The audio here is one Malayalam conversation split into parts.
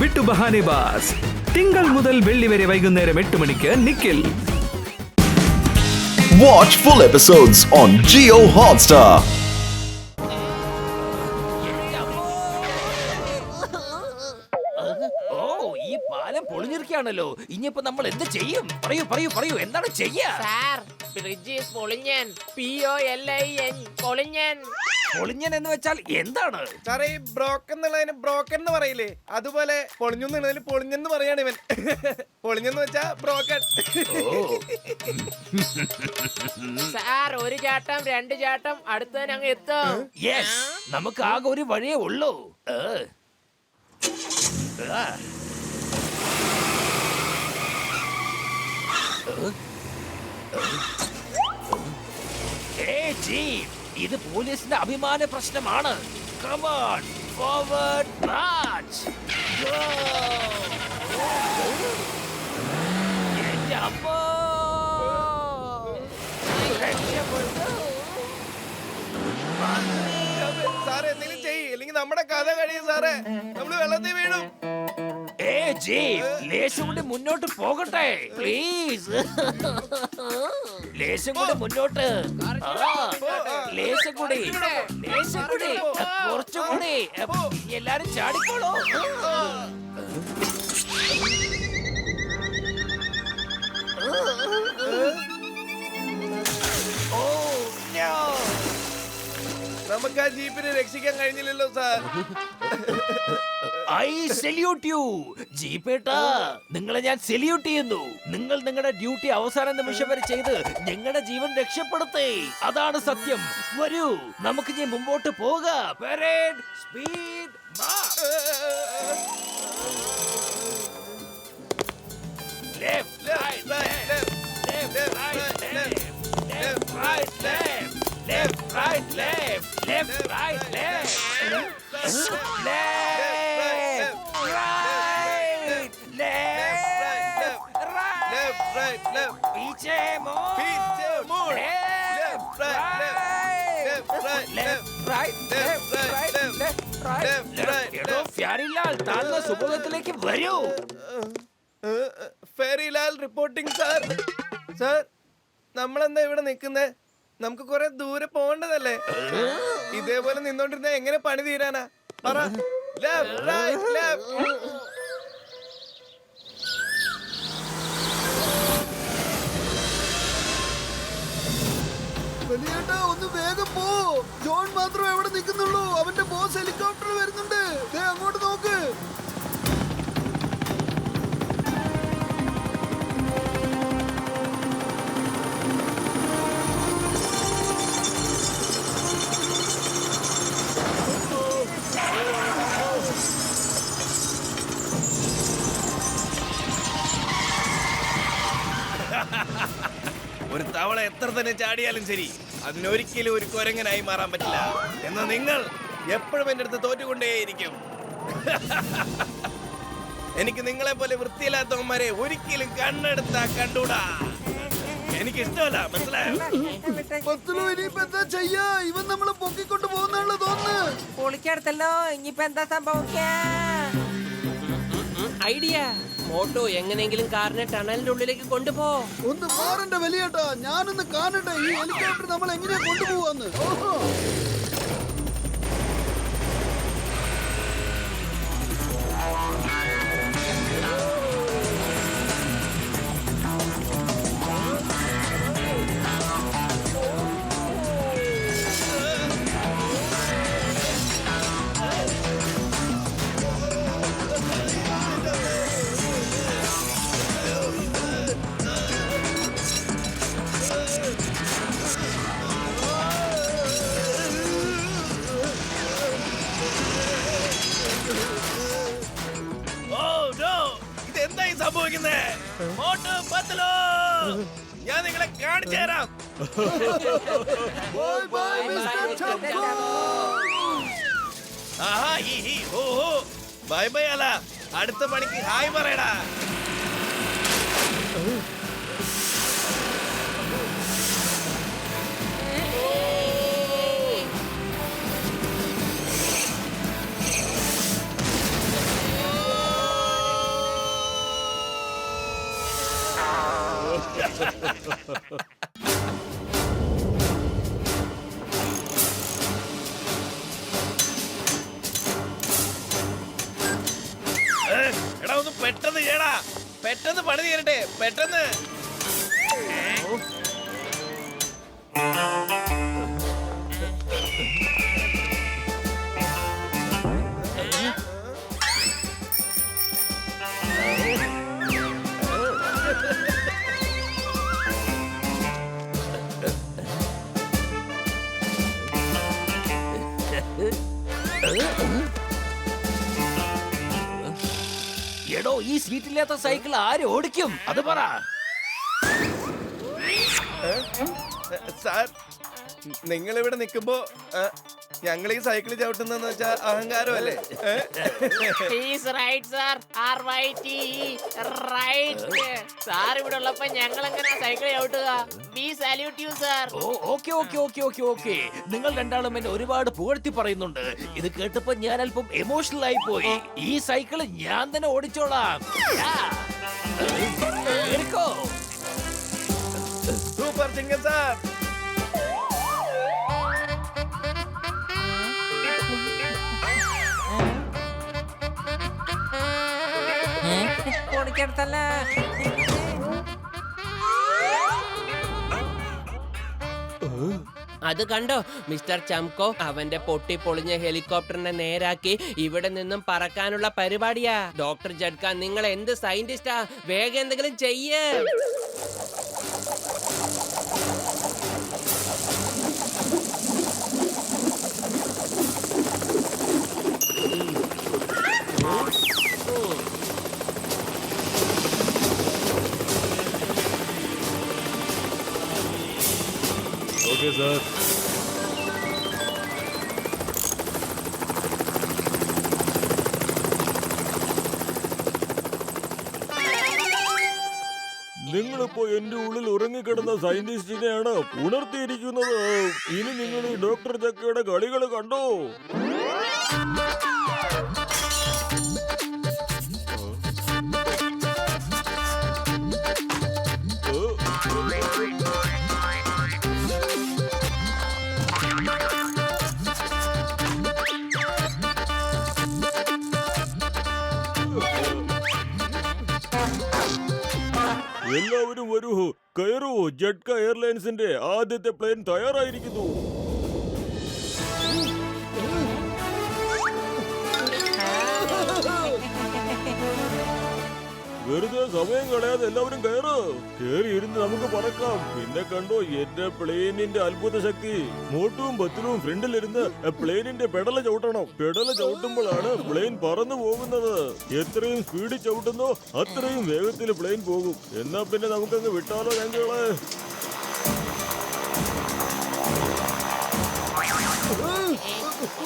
വിട്ടു ബഹാനെ ബാസ്. തിങ്കൾ മുതൽ വെള്ളി വരെ വൈകുന്നേരം 8 മണിക്ക് Nikhil. Watch full episodes on Jio Hotstar. ഈ പാലം പൊളിഞ്ഞിരിക്കുകയാണല്ലോ. ഇനിയിപ്പോ നമ്മൾ എന്ത് ചെയ്യും? പറയൂ പറയൂ പറയൂ, എന്താണ് ചെയ്യാ? സാർ, ബ്രിഡ്ജ് ഈസ് പൊളിഞ്ഞൻ. POLIN പൊളിഞ്ഞൻ. പൊളിഞ്ഞൻ എന്ന് വെച്ചാൽ എന്താണ്? സാറേ, ഈ ബ്രോക്കൻ എന്നുള്ളതിന് ബ്രോക്കൻ എന്ന് പറയില്ലേ, അതുപോലെ പൊളിഞ്ഞു എന്നുള്ളതിന് പൊളിഞ്ഞെന്ന് പറയാണ് ഇവൻ. പൊളിഞ്ഞെന്ന് വെച്ചാ ബ്രോക്കൻ. സാർ, ഒരു ചാട്ടം 2 ചാട്ടം അടുത്തതിന് അങ്ങ് എത്തും. യെസ്, നമുക്ക് ആകെ ഒരു വഴിയേ ഉള്ളൂ. ഇത് പോലീസിന്റെ അഭിമാന പ്രശ്നമാണ്. Come on, forward march. Go. എന്റെ അമ്മോ. സാറേ, എന്തെങ്കിലും ചെയ്യ്, അല്ലെങ്കിൽ നമ്മുടെ കഥ കഴിയും സാറേ. നമ്മള് വെള്ളത്തിൽ വീണു. ലേശം കൂടി മുന്നോട്ട് പോകട്ടെ പ്ലീസ്. ലേശം കൂടി മുന്നോട്ട്. ലേശം കൂടി, ലേശം കൂടി, കുറച്ചുകൂടി. എല്ലാരും ചാടിക്കോളൂ. നമുക്ക് ആ ജീപ്പിനെ രക്ഷിക്കാൻ കഴിഞ്ഞില്ലല്ലോ സാർ. ഐ സല്യൂട്ട് യു ജീപ്പേട്ടാ. നിങ്ങളെ ഞാൻ സല്യൂട്ട് ചെയ്യുന്നു. നിങ്ങൾ നിങ്ങളുടെ ഡ്യൂട്ടി അവസാന നിമിഷം വരെ ചെയ്ത് ഞങ്ങളുടെ ജീവൻ രക്ഷപ്പെടുത്തേ. അതാണ് സത്യം. വരൂ, നമുക്ക് ഇനി മുമ്പോട്ട് പോകാം. Parade speed march. Left right left right left right left left right left left right left left right left right left पीछे मोड़ left right left right left right എടോ ഫെയറിലാൽ, താങ്കൾ സുബോധത്തിലേക്ക് വരൂ. ഫെയറിലാൽ റിപ്പോർട്ടിംഗ് സാർ. സാർ, നമ്മളെന്താ ഇവിടെ നിൽക്കുന്നേ? നമുക്ക് കുറെ ദൂരെ പോകേണ്ടതല്ലേ? ഇതേപോലെ നിന്നോണ്ടിരുന്ന എങ്ങനെ പണി തീരാനാ? പറ. Left right left. വലിയേട്ടാ, ഒന്ന് വേഗം പോ. ജോൺ മാത്രം എവിടെ നിൽക്കുന്നുള്ളൂ. അവന്റെ ബോസ് ഹെലികോപ്റ്റർ വരുന്നുണ്ട്. ദേ അങ്ങോട്ട് നോക്ക്. ഒരു തവള എത്ര തന്നെ ചാടിയാലും ശരി, അതിനൊരിക്കലും ഒരു കുരങ്ങനായി മാറാൻ പറ്റില്ല. എന്നാൽ നിങ്ങൾ എപ്പോഴും എന്റെ അടുത്ത് തോറ്റുകൊണ്ടേയിരിക്കും. എനിക്ക് നിങ്ങളെ പോലെ വൃത്തിയില്ലാത്തവന്മാരെ ഒരിക്കലും കണ്ണെടുത്താ കണ്ടൂടാ. എനിക്ക് ഇഷ്ടമല്ല, മനസ്സിലായോ? ഇനിയിപ്പോ എന്താ ചെയ്യാ? ഇവൻ നമ്മളെ പൊക്കിക്കൊണ്ട് പോകുന്നാണല്ലോ തോന്നുന്നു. പൊളിക്കടുത്തല്ലോ. ഇനിയിപ്പോ എന്താ സംഭവിക്കാ? ഐഡിയ. മോട്ടോ എങ്ങനെയെങ്കിലും കാറിനെ ടണലിന്റെ ഉള്ളിലേക്ക് കൊണ്ടുപോ. ഒന്ന് മാറണ്ട വലിയേട്ടാ, ഞാനൊന്ന് കാണട്ടെ ഈ ഹെലികോപ്റ്റർ നമ്മൾ എങ്ങനെയാ കൊണ്ടുപോവാന്ന്. ഓഹോ, സംഭവിക്കുന്നേ? ഞാൻ നിങ്ങളെ കാണിച്ചു തരാം. ബൈ ബൈ അല്ല, അടുത്ത പണിക്ക് ഹായ് പറയടാ. എടാ ഒന്ന് പെട്ടെന്ന് ചെയ്യടാ, പെട്ടെന്ന് പണി തീരട്ടെ, പെട്ടെന്ന്. എടോ, ഈ സീറ്റില്ലാത്ത സൈക്കിൾ ആര് ഓടിക്കും അത് പറ. സാർ, നിങ്ങൾ ഇവിടെ നിൽക്കുമ്പോ ഞങ്ങൾ ഈ സൈക്കിൾ ചവിട്ടുന്നെന്ന് വെച്ചാ അഹങ്കാരമല്ലേ? സാർ ഇവിടെ ഉള്ളപ്പോ ഞങ്ങൾ എങ്ങനെ സൈക്കിൾ ചവിട്ടുക? We salute you sir. Okay okay okay okay okay, നിങ്ങൾ രണ്ടാളും എന്നെ ഒരുപാട് പുകഴ്ത്തി പറയുന്നുണ്ട്. ഇത് കേട്ടപ്പോ ഞാൻ അല്പം എമോഷണൽ ആയി പോയി. ഈ സൈക്കിൾ ഞാൻ തന്നെ ഓടിച്ചോളാം. എടുക്കോ. Super ചിങ്ങൻ sir. ഓടിക്കെടുത്തല്ലേ. അത് കണ്ടോ മിസ്റ്റർ ചംകോ, അവന്റെ പൊട്ടി പൊളിഞ്ഞ ഹെലികോപ്റ്ററിനെ നേരാക്കി ഇവിടെ നിന്നും പറക്കാനുള്ള പരിപാടിയാ. ഡോക്ടർ ജഡ്ക, നിങ്ങൾ എന്ത് സയന്റിസ്റ്റാ? വേഗം എന്തെങ്കിലും ചെയ്യേ. Okay sir. നിങ്ങളിപ്പോ എന്റെ ഉള്ളിൽ ഉറങ്ങിക്കിടന്ന സയന്റിസ്റ്റിനെയാണ് ഉണർത്തിയിരിക്കുന്നത്. ഇനി നിങ്ങൾ ഈ ഡോക്ടർ ചക്കയുടെ കളികൾ കണ്ടോ? എല്ലാവരും വരൂ, കയറൂ. ജഡ്ക എയർലൈൻസിന്റെ ആദ്യത്തെ പ്ലെയിൻ തയ്യാറായിരിക്കുന്നു. വെറുതെ സമയം കളയാതെ എല്ലാവരും കയറ്. കേറിയിരുന്ന് നമുക്ക് പറക്കാം. പിന്നെ കണ്ടോ എന്റെ പ്ലെയിനിന്റെ അത്ഭുത ശക്തി. മോട്ടുവും ബത്തിലും ഫ്രണ്ടിലിരുന്ന് പ്ലെയിനിന്റെ പെടല ചവിട്ടണം. പെടല ചവിട്ടുമ്പോഴാണ് പ്ലെയിൻ പറന്നു പോകുന്നത്. എത്രയും സ്പീഡിൽ ചവിട്ടുന്നോ അത്രയും വേഗത്തിൽ പ്ലെയിൻ പോകും. എന്നാ പിന്നെ നമുക്കങ്ങ് വിട്ടാലോ ഞങ്ങളെ?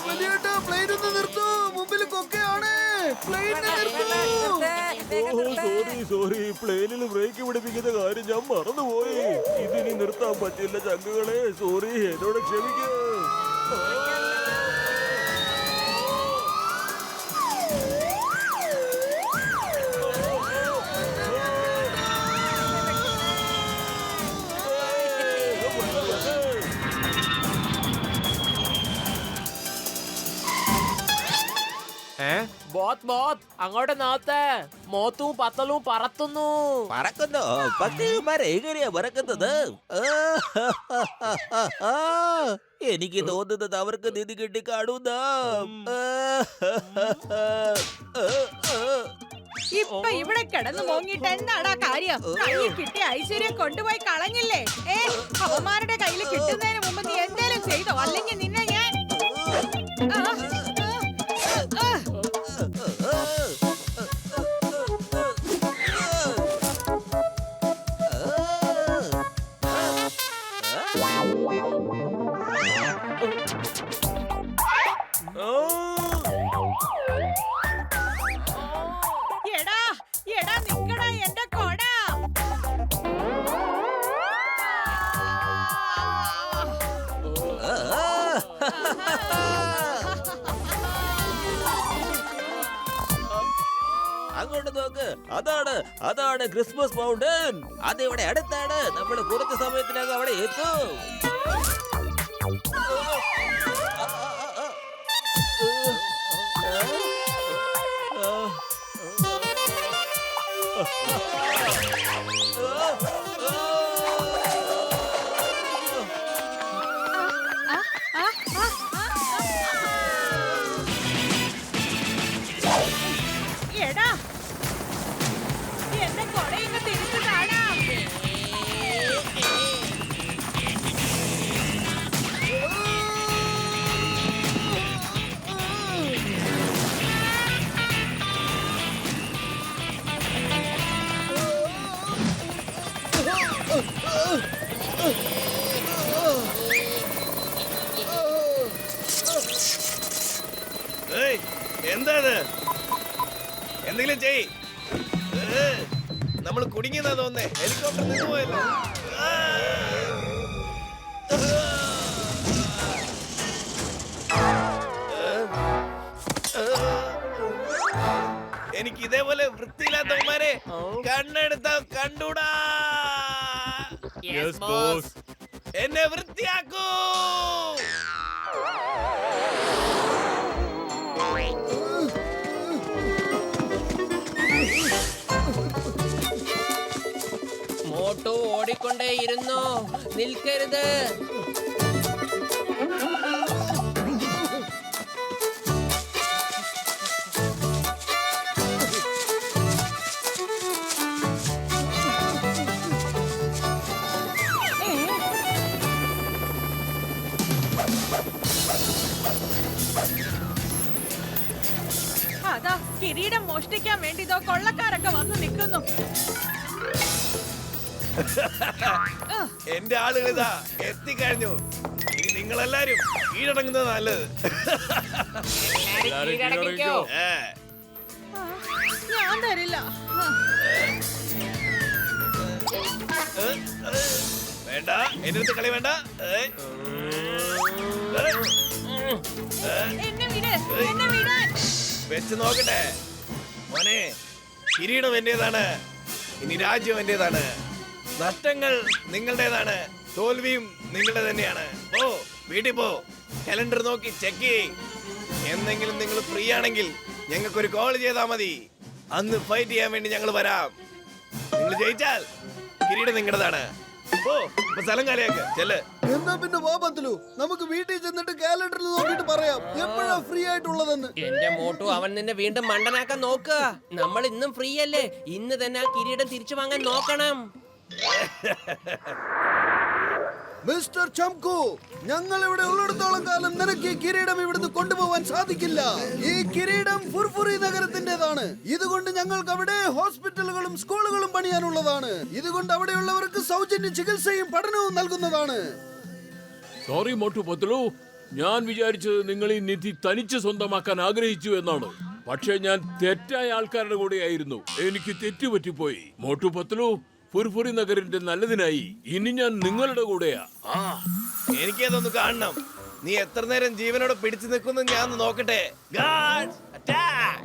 വലിയേട്ടാ, പ്ലെയിൻ ഒന്ന് നിർത്തൂ. മുമ്പിൽ കൊക്കയാണ്. പ്ലെയിനിനെ നിർത്തൂ. സോറി, പ്ലെയിനിൽ ബ്രേക്ക് പിടിപ്പിക്കുന്ന കാര്യം ഞാൻ മറന്നുപോയി. ഇതിനി നിർത്താൻ പറ്റില്ല ചങ്കുകളെ. സോറി, എന്നോട് ക്ഷമിക്കൂ. ബോത്ത് ബോത്ത്, അങ്ങോട്ട് നോത്ത്. മോത്തും പത്തലും പറത്തുന്നു. പറക്കുന്നോ? പക്ഷിമാരെ എങ്ങനെയാ പറക്കുന്നത്? എനിക്ക് തോന്നുന്നത് അവർക്ക് നിധി കിട്ടി കാണുന്ന. ഇപ്പൊ ഇവിടെ കിടന്നു മോങ്ങിട്ട് എന്താടാ കാര്യം? കയ്യിൽ കിട്ടിയ ഐശ്വര്യം കൊണ്ടുപോയി കളഞ്ഞില്ലേ? അവന്മാരുടെ കയ്യിൽ കിട്ടുന്നതിന് മുമ്പ് നീ എന്തേലും ചെയ്തോ? അല്ലെങ്കിൽ നിന്നെ ഞാൻ എടാ എടാ നിക്കടാ എന്റെ കൊട. അങ്ങോട്ട് നോക്ക്. അതാണ് ക്രിസ്മസ് മൗണ്ടൻ. അതിവിടെ അടുത്താണ്. നമ്മൾ കുറച്ച് സമയത്തിനകം അവിടെ എത്തും. എടാ എന്റെ കൊടയിങ്ങ് തിരിച്ചു കാണാം. എന്താ എന്തെങ്കിലും ചെയ്. നമ്മൾ കുടുങ്ങിയെന്നാ തോന്നേ. ഹെലികോപ്റ്റർ നിന്ന് പോയല്ലോ. എനിക്ക് ഇതേപോലെ വൃത്തിയില്ലാത്തവന്മാരെ കണ്ണെടുത്താ കണ്ടൂടാ. എന്നെ വൃത്തിയാക്കൂ. മോട്ടു ഓടിക്കൊണ്ടേയിരുന്നു, നിൽക്കരുത്. അതാ കിരീടം മോഷ്ടിക്കാൻ വേണ്ടി ഇതോ കൊള്ളക്കാരൊക്കെ വന്ന് നിൽക്കുന്നു. എന്റെ ആളുകൾ ഇതാ എത്തിക്കഴിഞ്ഞു. ഇനി നിങ്ങളെല്ലാരും കീഴടങ്ങുന്നത് നല്ലത്. ഞാൻ തരില്ല. വേണ്ട, എന്റെ അടുത്ത് കളി വേണ്ട. എന്നെ വിട്, എന്നെ വിടാൻ. വെച്ച് നോക്കട്ടെ മോനെ. കിരീടം എന്റേതാണ്, ഇനി രാജ്യം എന്റേതാണ്. നഷ്ടങ്ങൾ നിങ്ങളുടേതാണ്, തോൽവിയും നിങ്ങളുടെ തന്നെയാണ്. ഓ വീട്ടിൽ പോ, കലണ്ടർ നോക്കി ചെക്ക് ചെയ്യ്. എന്തെങ്കിലും നിങ്ങൾ ഫ്രീ ആണെങ്കിൽ ഞങ്ങൾക്കൊരു കോൾ ചെയ്താൽ മതി. അന്ന് ഫൈറ്റ് ചെയ്യാൻ വേണ്ടി ഞങ്ങൾ വരാം. നിങ്ങൾ ജയിച്ചാൽ കിരീടം നിങ്ങളുടേതാണ്. ഓ ഇപ്പൊ സ്ഥലം കാലിയാക്ക്, ചെല്ല്. എന്നാ പിന്നെ വാ ബത്ലു, നമുക്ക് വീട്ടിൽ ചെന്നിട്ട് കാലണ്ടറിൽ നോക്കിയിട്ട് പറയാം എപ്പോഴാ ഫ്രീ ആയിട്ടുള്ളതെന്ന്. എന്റെ മോട്ടു, അവൻ നിന്നെ വീണ്ടും മണ്ടനാക്കാൻ നോക്കുക. നമ്മൾ ഇന്നും ഫ്രീ അല്ലേ? ഇന്ന് തന്നെ ആ കിരീടം തിരിച്ചു വാങ്ങാൻ നോക്കണം. മിസ്റ്റർ ചംകു, ഞങ്ങൾ ഇവിടെ ഉള്ളിടത്തോളം കാലം നിനക്ക് ഈ കിരീടം ഇവിടുന്ന് കൊണ്ടുപോകാൻ സാധിക്കില്ല. ഈ കിരീടം ഫുർഫുറി നഗരത്തിന്റേതാണ്. ഇതുകൊണ്ട് ഞങ്ങൾക്ക് അവിടെ ഹോസ്പിറ്റലുകളും സ്കൂളുകളും പണിയാനുള്ളതാണ്. ഇതുകൊണ്ട് അവിടെയുള്ളവർക്ക് സൗജന്യ ചികിത്സയും പഠനവും നൽകുന്നതാണ്. സോറി മോട്ടു പത്ലു, ഞാൻ വിചാരിച്ചത് നിങ്ങൾ ഈ നിധി തനിച്ച് സ്വന്തമാക്കാൻ ആഗ്രഹിച്ചു എന്നാണ്. പക്ഷെ ഞാൻ തെറ്റായ ആൾക്കാരുടെ കൂടെയായിരുന്നു. എനിക്ക് തെറ്റുപറ്റിപ്പോയി. മോട്ടു പത്ലു, ഫുർഫുറി നഗറിന്റെ നല്ലതിനായി ഇനി ഞാൻ നിങ്ങളുടെ കൂടെയാ. എനിക്കതൊന്ന് കാണണം. നീ എത്ര നേരം ജീവനോടെ പിടിച്ചു നിൽക്കുന്നു ഞാൻ ഒന്ന് നോക്കട്ടെ. Guards, attack!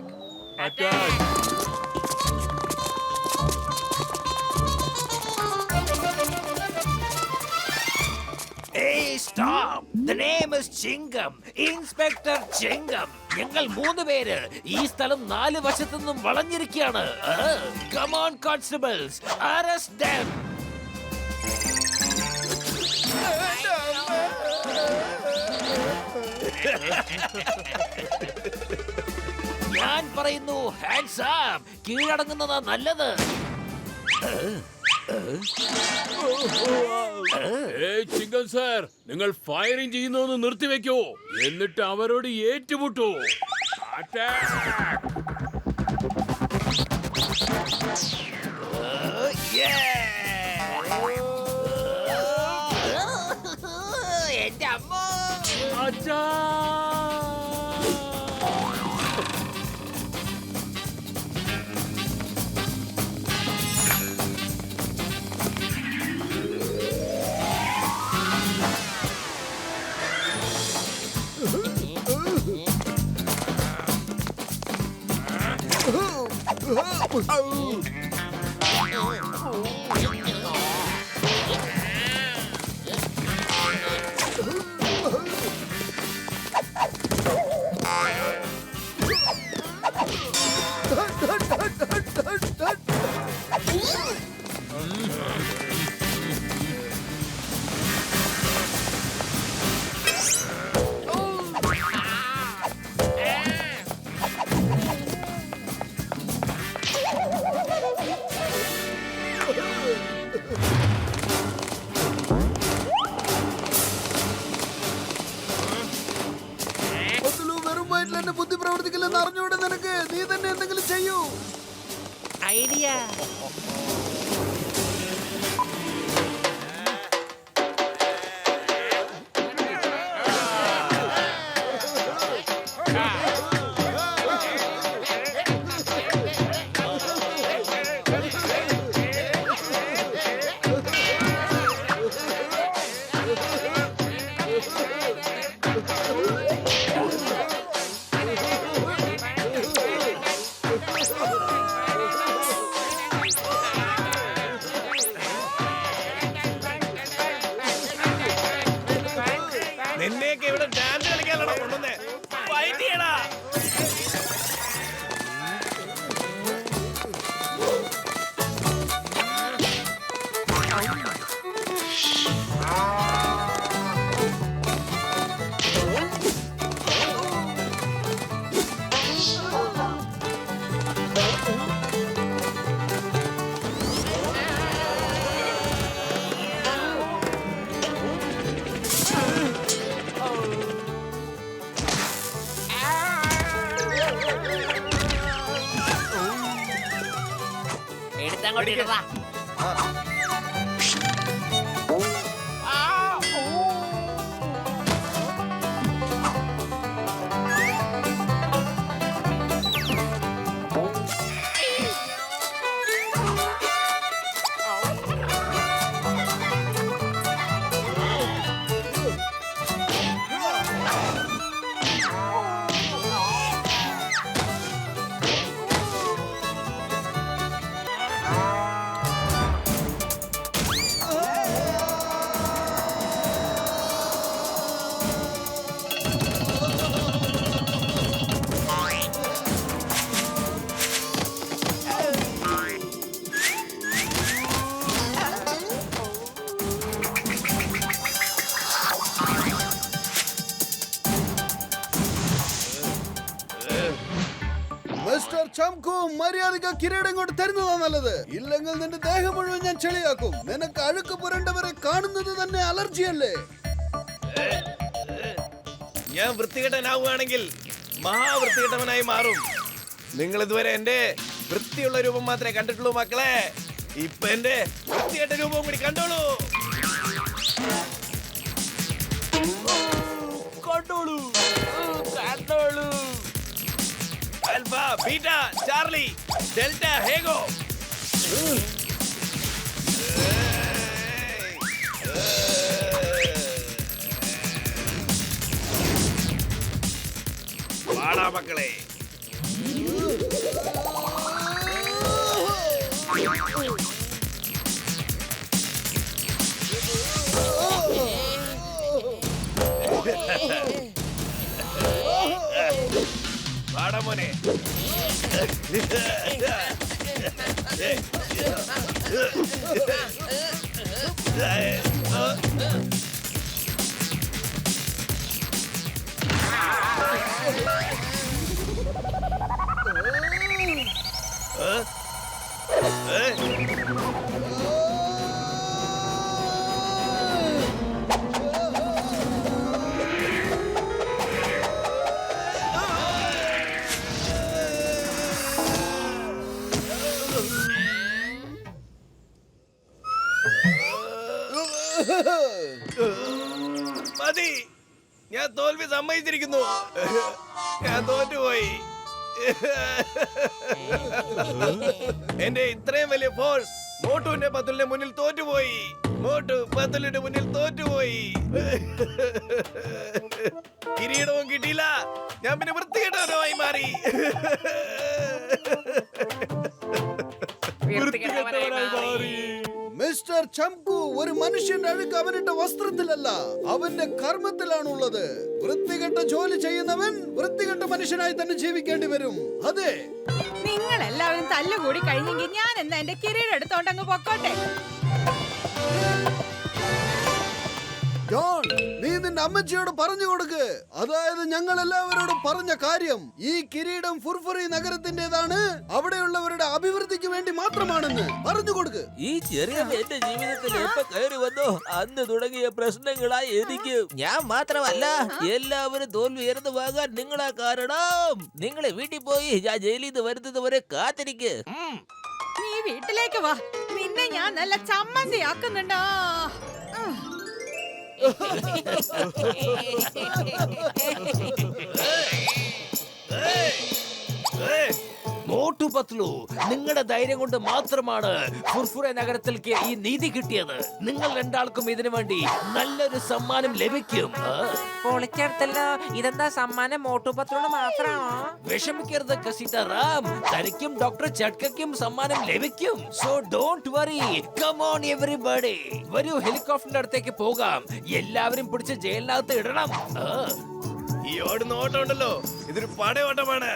Hey, stop! The name is Chingam. Inspector Chingam. ഞങ്ങൾ 3 പേര് ഈ സ്ഥലം 4 വശത്തു നിന്നും വളഞ്ഞിരിക്കുകയാണ്. Come on, constables, arrest them. ഞാൻ പറയുന്നു hands up. കീഴടങ്ങുന്നതാ നല്ലത്. ചിങ്കൻ സാർ, നിങ്ങൾ ഫയറിംഗ് ചെയ്യുന്നതെന്ന് നിർത്തിവെക്കോ, എന്നിട്ട് അവരോട് ഏറ്റുമുട്ടു. എന്റെ അമ്മ. വെറും വയറ്റിൽ എന്നെ ബുദ്ധി പ്രവർത്തിക്കില്ലെന്ന് അറിഞ്ഞൂടെ നിനക്ക്? നീ തന്നെ എന്തെങ്കിലും ചെയ്യൂ. ഐഡിയ. നിന്നെയൊക്കെ ഇവിടെ ഡാൻസ് കളിക്കാനാണോ കൊണ്ടുവന്നേ? ഫൈറ്റ് ചെയ്യടാ. എടുത്തങ്ങോട്ട് ഇടറാ. മിസ്റ്റർ ചംകു, മര്യാദയ്ക്ക് കിരീടം കൊണ്ട് തരുന്നതാ നല്ലത്. ഇല്ലെങ്കിൽ നിന്റെ ദേഹം മുഴുവൻ ഞാൻ ചെളിയാക്കും. നിനക്ക് അഴുക്ക് പുരണ്ടവരെ കാണുന്നത് തന്നെ അലർജിയല്ലേ? ഞാൻ വൃത്തികെട്ടനാവുകയാണെങ്കിൽ മഹാവൃത്തികെട്ടവനായി മാറും. നിങ്ങൾ ഇതുവരെ എന്റെ വൃത്തിയുള്ള രൂപം മാത്രമേ കണ്ടിട്ടുള്ളൂ മക്കളെ. ഇപ്പൊ എന്റെ വൃത്തികെട്ട രൂപവും കൂടി കണ്ടോളൂ. കണ്ടോളൂ, കണ്ടോളൂ. ആൽഫ, ബീറ്റ, ചാർലി, ഡെൽറ്റ, ഹേഗോ. വാടാ മക്കളെ. വാടാ മോനെ. മതി, ഞാൻ തോൽവി സമ്മതിച്ചിരിക്കുന്നു. ഞാൻ തോറ്റുപോയി. എന്റെ ഇത്രയും വലിയ ഫോഴ്സ് മോട്ടുവിന്റെ പത്തുലിന്റെ മുന്നിൽ തോറ്റുപോയി. മോട്ടു പത്തുലിന്റെ മുന്നിൽ തോറ്റുപോയി. കിരീടവും കിട്ടിയില്ല. ഞാൻ പിന്നെ വൃത്തികെട്ടവനായി മാറി. വൃത്തികെട്ടവനായി മാറി. മിസ്റ്റർ ചംകു, ഒരു മനുഷ്യന്റെ അഴുക്ക് അവനിട്ട വസ്ത്രത്തിലല്ല, അവന്റെ കർമ്മത്തിലാണുള്ളത്. വൃത്തികെട്ട ജോലി ചെയ്യുന്നവൻ വൃത്തികെട്ട മനുഷ്യനായി തന്നെ ജീവിക്കേണ്ടി വരും. അതെ, നിങ്ങൾ എല്ലാവരും തല്ലുകൂടി കഴിഞ്ഞെങ്കിൽ ഞാൻ എന്നാ എന്റെ കിരീടം എടുത്തോണ്ട് അങ്ങ് പൊക്കോട്ടെ. ജോൺ, നീ നിന്റെ അമ്മച്ചിയോട് പറഞ്ഞു കൊടുക്ക്. അതായത് ഞങ്ങൾ എല്ലാവരോടും പറഞ്ഞ കാര്യം, ഈ കിരീടം ഫുർഫുറി നഗരത്തിന്റേതാണ്, അവിടെയുള്ളവരുടെ അഭിവൃദ്ധിക്ക് വേണ്ടി മാത്രമാണെന്ന് പറഞ്ഞു കൊടുക്ക്. ഈ ചെറിയ എന്റെ ജീവിതത്തിൽ എപ്പോ കയറി വന്നോ അന്ന് തുടങ്ങിയ പ്രശ്നങ്ങളായി എനിക്ക്. ഞാൻ മാത്രമല്ല, എല്ലാവരും തോൽവി ഉയർന്നു വാങ്ങാൻ നിങ്ങളാ കാരണം. നിങ്ങളെ വീട്ടിൽ പോയി ഞാൻ ജയിലിൽ നിന്ന് വരുന്നത് വരെ കാത്തിരിക്ക്. നീ വീട്ടിലേക്ക് വാ, നിന്നെ ഞാൻ നല്ല ചമ്മന്തിയാക്കുന്നുണ്ടോ. മോട്ടു പത്ലു, നിങ്ങളുടെ ധൈര്യം കൊണ്ട് മാത്രമാണ് ഫുർഫുറ നഗരത്തിലേക്ക് ഈ നീതി കിട്ടിയത്. നിങ്ങൾ രണ്ടാൾക്കും ഇതിനു വേണ്ടി നല്ലൊരു സമ്മാനം ലഭിക്കും. പൊളിച്ചെടുത്തല്ലോ. ഇതെന്താ സമ്മാനം? മോട്ടുപത്രോട് മാത്രമാണോ? വിഷമിക്കരുത് കസിറ്റ റാം, തനിക്കും ഡോക്ടർ ചട്കയ്ക്കും സമ്മാനം ലഭിക്കും. So don't worry. Come on everybody, വരൂ ഹെലികോപ്റ്ററിന്റെ അടുത്തേക്ക് പോകാം. എല്ലാവരും പിടിച്ച് ജയിലിനകത്ത് ഇടണം. ഈ ഓടുന്ന ഓട്ടം ഉണ്ടല്ലോ, ഇതൊരു പടയോട്ടമാണ്.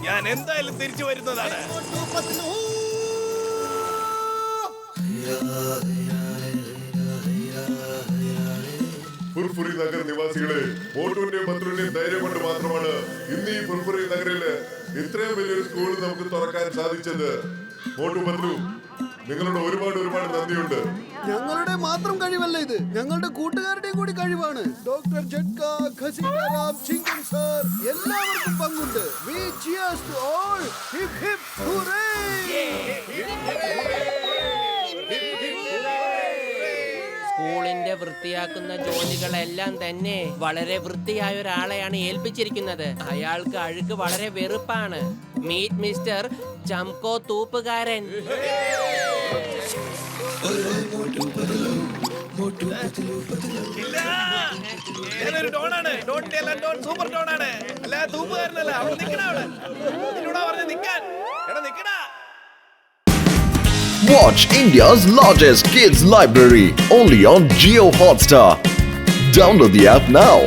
ഞാൻ എന്തായാലും തിരിച്ചു വരുന്നതാണ്. ഫുർഫുറി നഗര നിവാസികളെ, മോട്ടുവിന്റെയും പത്രുവിന്റെയും ധൈര്യം കൊണ്ട് മാത്രമാണ് ഇന്ന് ഈ ഫുർഫുറി നഗരില് ഇത്രയും വലിയൊരു സ്കൂൾ നമുക്ക് തുറക്കാൻ സാധിച്ചത്. മോട്ടു പത്രു, നിങ്ങളുടെ ഒരുപാട് നന്ദിയുണ്ട്. ഞങ്ങളുടെ മാത്രം കഴിവല്ല ഇത്, ഞങ്ങളുടെ കൂട്ടുകാരുടെയും കൂടി കഴിവാണ്. ഡോക്ടർ ജഡ്ക, ഖസീറ റാം, ചിങ്കൻ സർ, എല്ലാവർക്കും പങ്കുണ്ട്. We cheers to all. Hip hip hooray! സ്കൂളിന്റെ വൃത്തിയാക്കുന്ന ജോലികളെല്ലാം തന്നെ വളരെ വൃത്തിയായ ഒരാളെയാണ് ഏൽപ്പിച്ചിരിക്കുന്നത്. അയാൾക്ക് അഴുക്ക് വളരെ വെറുപ്പാണ്. മീറ്റ് മിസ്റ്റർ ചംകോ തൂപ്പുകാരൻ. ഞാനൊരു ഡോണാണ്. ഡോണിന്റെ എല്ലാം ഡോൺ സൂപ്പർ ഡോണാണ്. അല്ല തൂപ്പുകാരനല്ല. അവിടെ നിക്കണ, അവിടെ നിന്നോടാ പറഞ്ഞ നിക്കാൻ. എടാ നിക്കടാ. Watch India's largest kids library only on Jio Hotstar. Download the app now.